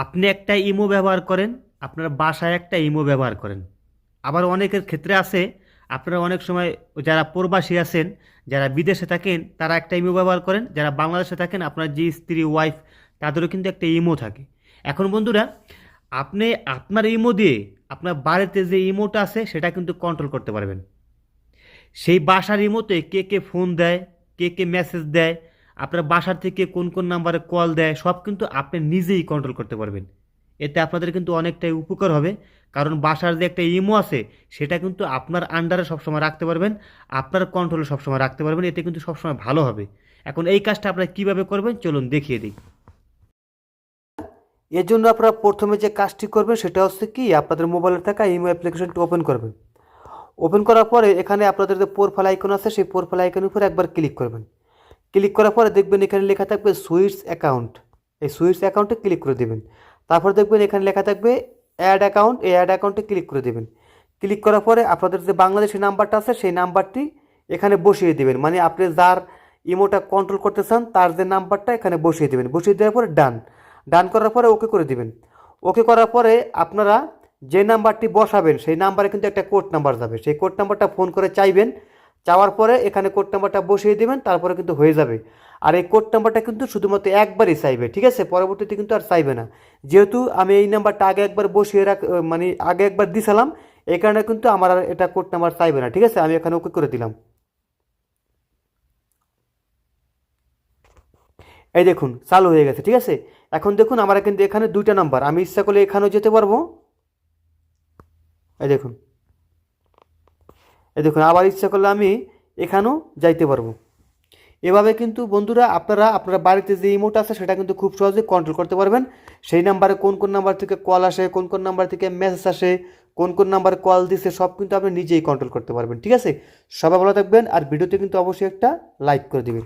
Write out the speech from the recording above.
আপনি একটা ইমো ব্যবহার করেন, আপনার বাসায় একটা ইমো ব্যবহার করেন। আবার অনেকের ক্ষেত্রে আছে, আপনারা অনেক সময় যারা প্রবাসী আছেন, যারা বিদেশে থাকেন তারা একটা ইমো ব্যবহার করেন, যারা বাংলাদেশে থাকেন আপনার যে স্ত্রী ওয়াইফ তাদেরও কিন্তু একটা ইমো থাকে। এখন বন্ধুরা, আপনি আপনার ইমো দিয়ে আপনার বাড়িতে যে ইমোটা আছে সেটা কিন্তু কন্ট্রোল করতে পারবেন। সেই বাসার ইমোতে কে কে ফোন দেয়, কে কে মেসেজ দেয়, আপনার বাসার থেকে কোন কোন নাম্বারে কল দেয়, সব কিন্তু আপনি নিজেই কন্ট্রোল করতে পারবেন। এতে আপনাদের কিন্তু অনেকটাই উপকার হবে। কারণ বাসার যে একটা ইমো আছে সেটা কিন্তু আপনার আন্ডারে সবসময় রাখতে পারবেন, আপনার কন্ট্রোলে সবসময় রাখতে পারবেন। এতে কিন্তু সবসময় ভালো হবে। এখন এই কাজটা আপনারা কীভাবে করবেন চলুন দেখিয়ে দিই। এর জন্য আপনারা প্রথমে যে কাজটি করবেন সেটা হচ্ছে কি, আপনাদের মোবাইলে থাকা ইমো অ্যাপ্লিকেশনটি ওপেন করবেন। ওপেন করার পরে এখানে আপনাদের যে প্রোফাইল আইকন আছে সেই প্রোফাইল আইকনের উপরে একবার ক্লিক করবেন। ক্লিক করার পরে দেখবেন এখানে লেখা থাকবে সুইটস অ্যাকাউন্ট। এই সুইটস অ্যাকাউন্টে ক্লিক করে দেবেন। তারপর দেখবেন এখানে লেখা থাকবে অ্যাড অ্যাকাউন্ট, এই অ্যাড অ্যাকাউন্টে ক্লিক করে দেবেন। ক্লিক করার পরে আপনাদের যে বাংলাদেশি নাম্বারটা আছে সেই নাম্বারটি এখানে বসিয়ে দেবেন। মানে আপনি যার ইমোটা কন্ট্রোল করতে চান তার যে নাম্বারটা এখানে বসিয়ে দেবেন। বসিয়ে দেওয়ার পরে ডান, ডান করার পরে ওকে করে দিবেন। ওকে করার পরে আপনারা যে নাম্বারটি বসাবেন সেই নাম্বারে কিন্তু একটা কোড নাম্বার যাবে। সেই কোড নাম্বারটা ফোন করে চাইবেন। চাওয়ার পরে এখানে কোড নাম্বারটা বসিয়ে দেবেন, তারপরে কিন্তু হয়ে যাবে। আর এই কোড নাম্বারটা কিন্তু শুধুমাত্র একবারই চাইবে, ঠিক আছে? পরবর্তীতে কিন্তু আর চাইবে না। যেহেতু আমি এই নাম্বারটা আগে একবার বসিয়ে মানে আগে একবার দিছিলাম, এই কারণে কিন্তু আমার আর এটা কোড নাম্বার চাইবে না, ঠিক আছে? আমি এখানে ওকে করে দিলাম। এই দেখুন চালু হয়ে গেছে, ঠিক আছে? এখন দেখুন আমার কিন্তু এখানে দুইটা নাম্বার, আমি ইচ্ছা করলে এখানেও যেতে পারবো। এই দেখুন, এই দেখুন আবার ইচ্ছা করলে আমি এখানেও যাইতে পারবো। এভাবে কিন্তু বন্ধুরা আপনারা আপনার বাড়িতে যে ইমোট আছে সেটা কিন্তু খুব সহজে কন্ট্রোল করতে পারবেন। সেই নাম্বারে কোন কোন নাম্বার থেকে কল আসে, কোন কোন নাম্বার থেকে মেসেজ আসে, কোন কোন নাম্বারে কল দিছে, সব কিন্তু আপনি নিজেই কন্ট্রোল করতে পারবেন, ঠিক আছে? সবাই ভালো থাকবেন, আর ভিডিওতে কিন্তু অবশ্যই একটা লাইক করে দিবেন।